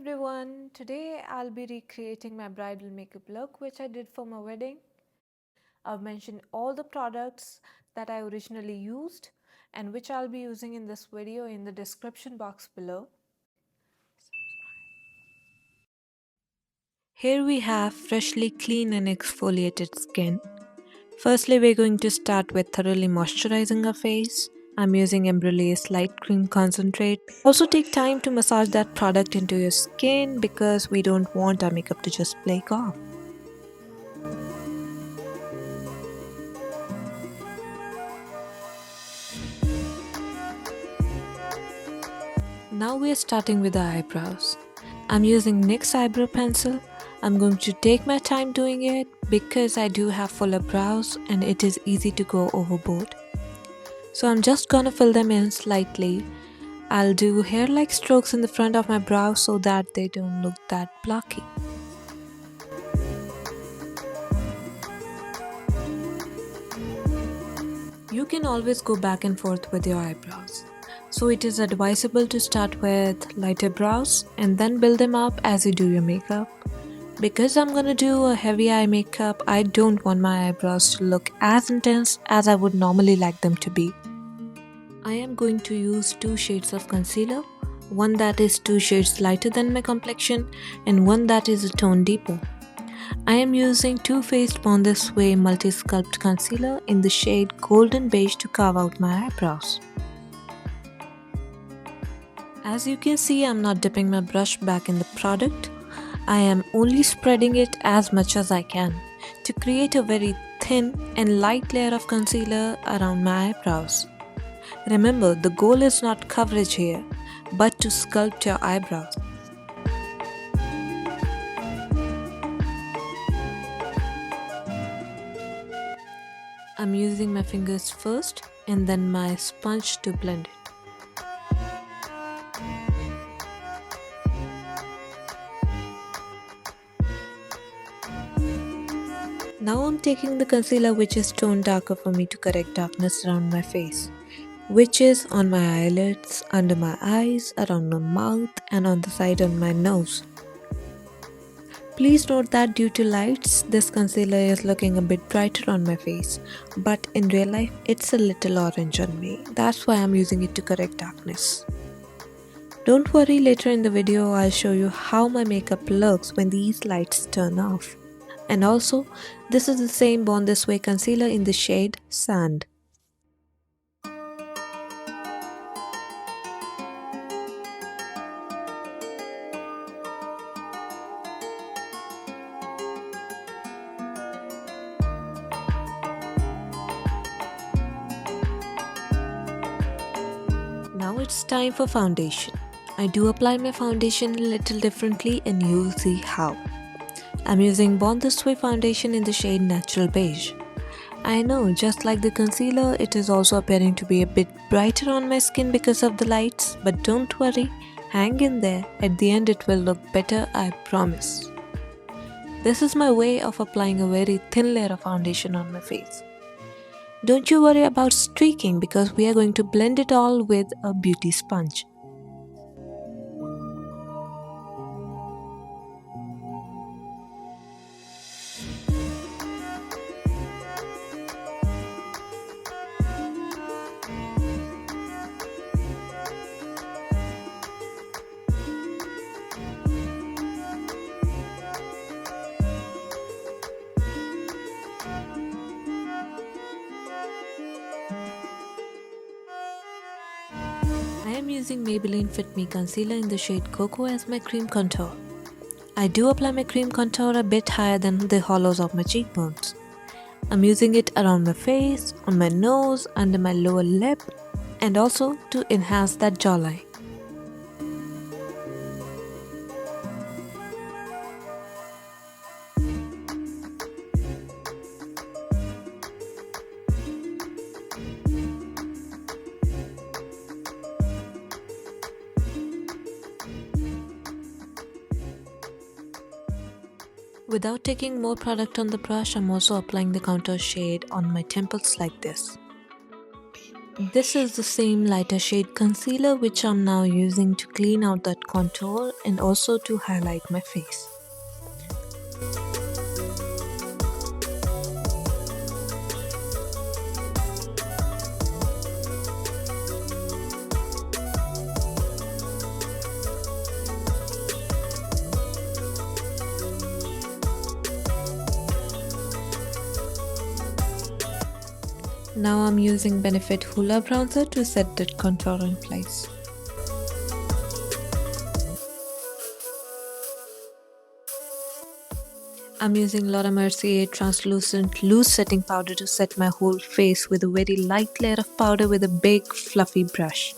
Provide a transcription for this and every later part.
everyone, today I'll be recreating my bridal makeup look which I did for my wedding. I've mentioned all the products that I originally used and which I'll be using in this video in the description box below. Here we have freshly clean and exfoliated skin. Firstly, we're going to start with thoroughly moisturizing our face. I'm using Embryolase Light Cream Concentrate. Also take time to massage that product into your skin because we don't want our makeup to just flake off. Now we are starting with the eyebrows. I'm using NYX eyebrow pencil. I'm going to take my time doing it because I do have fuller brows and it is easy to go overboard. So I'm just gonna fill them in slightly. I'll do hair-like strokes in the front of my brows so that they don't look that blocky. You can always go back and forth with your eyebrows. So it is advisable to start with lighter brows and then build them up as you do your makeup. Because I'm gonna do a heavy eye makeup, I don't want my eyebrows to look as intense as I would normally like them to be. I am going to use 2 shades of concealer, one that is 2 shades lighter than my complexion and one that is a tone deeper. I am using Too Faced Born This Way Multi Sculpt Concealer in the shade Golden Beige to carve out my eyebrows. As you can see, I'm not dipping my brush back in the product. I am only spreading it as much as I can to create a very thin and light layer of concealer around my eyebrows. Remember, the goal is not coverage here, but to sculpt your eyebrows. I'm using my fingers first and then my sponge to blend it. Now I'm taking the concealer which is toned darker for me to correct darkness around my face, which is on my eyelids, under my eyes, around my mouth and on the side on my nose. Please note that due to lights, this concealer is looking a bit brighter on my face, but in real life it's a little orange on me. That's why I'm using it to correct darkness. Don't worry, later in the video I'll show you how my makeup looks when these lights turn off. And also, this is the same Born This Way concealer in the shade Sand. Now it's time for foundation. I do apply my foundation a little differently and you'll see how. I'm using Born This Way foundation in the shade Natural Beige. I know, just like the concealer, it is also appearing to be a bit brighter on my skin because of the lights, but don't worry, hang in there, at the end it will look better, I promise. This is my way of applying a very thin layer of foundation on my face. Don't you worry about streaking because we are going to blend it all with a beauty sponge. I am using Maybelline Fit Me Concealer in the shade Cocoa as my cream contour. I do apply my cream contour a bit higher than the hollows of my cheekbones. I'm using it around my face, on my nose, under my lower lip, and also to enhance that jawline. Without taking more product on the brush, I'm also applying the contour shade on my temples like this. This is the same lighter shade concealer which I'm now using to clean out that contour and also to highlight my face. Now I'm using Benefit Hoola Bronzer to set that contour in place. I'm using Laura Mercier translucent loose setting powder to set my whole face with a very light layer of powder with a big fluffy brush.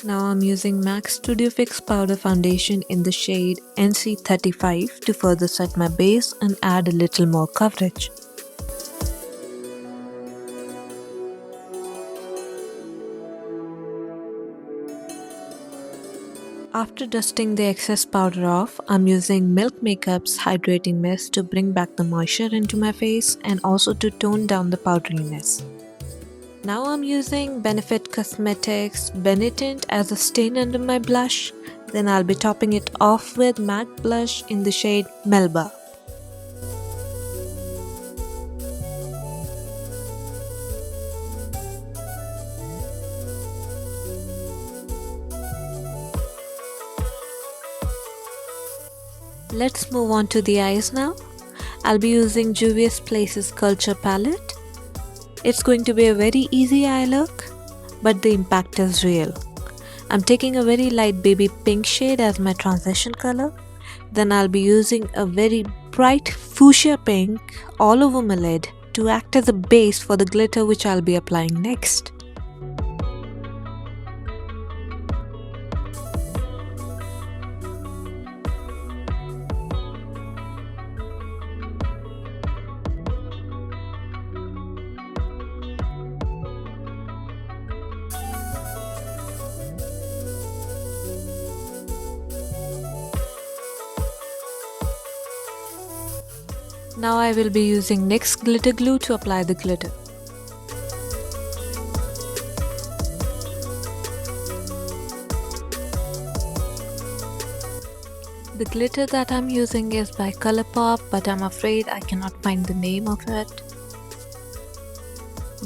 Now I'm using MAC Studio Fix Powder Foundation in the shade NC35 to further set my base and add a little more coverage. After dusting the excess powder off, I'm using Milk Makeup's Hydrating Mist to bring back the moisture into my face and also to tone down the powderiness. Now I'm using Benefit Cosmetics Tint as a stain under my blush. Then I'll be topping it off with matte blush in the shade Melba. Let's move on to the eyes now. I'll be using Juvia's Place's Culture Palette. It's going to be a very easy eye look, but the impact is real. I'm taking a very light baby pink shade as my transition color. Then I'll be using a very bright fuchsia pink all over my lid to act as a base for the glitter which I'll be applying next. Now I will be using NYX glitter glue to apply the glitter. The glitter that I'm using is by Colourpop, but I'm afraid I cannot find the name of it.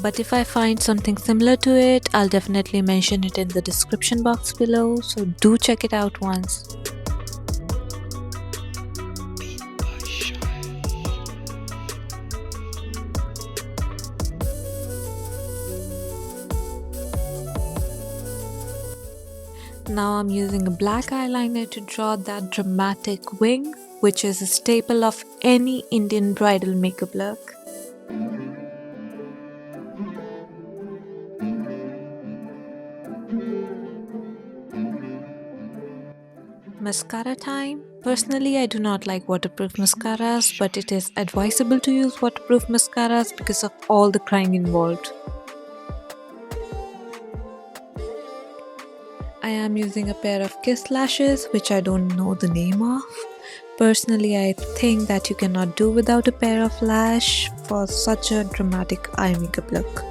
But if I find something similar to it, I'll definitely mention it in the description box below, so do check it out once. Now I'm using a black eyeliner to draw that dramatic wing, which is a staple of any Indian bridal makeup look. Mascara time. Personally, I do not like waterproof mascaras, but it is advisable to use waterproof mascaras because of all the crying involved. I am using a pair of Kiss lashes, which I don't know the name of. Personally, I think that you cannot do without a pair of lash for such a dramatic eye makeup look.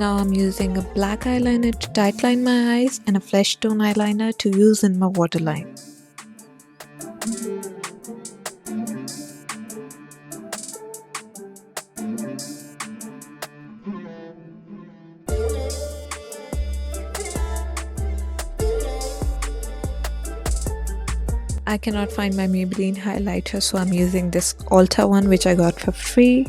Now I'm using a black eyeliner to tightline my eyes and a flesh tone eyeliner to use in my waterline. I cannot find my Maybelline highlighter, so I'm using this Ulta one which I got for free.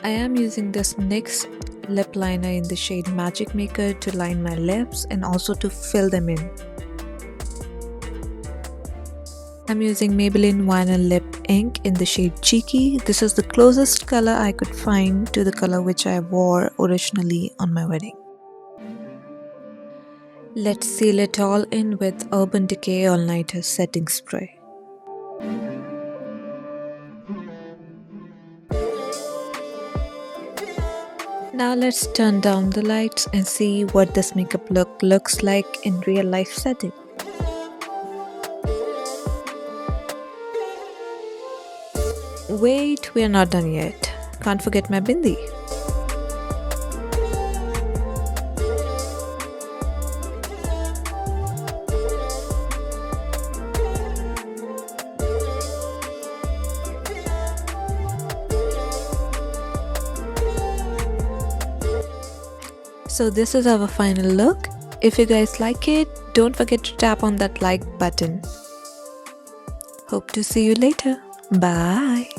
I am using this NYX lip liner in the shade Magic Maker to line my lips and also to fill them in. I'm using Maybelline Vinyl Lip Ink in the shade Cheeky. This is the closest color I could find to the color which I wore originally on my wedding. Let's seal it all in with Urban Decay All Nighter Setting Spray. Now let's turn down the lights and see what this makeup look looks like in real life setting. Wait, we are not done yet. Can't forget my bindi. So this is our final look. If you guys like it, don't forget to tap on that like button. Hope to see you later. Bye.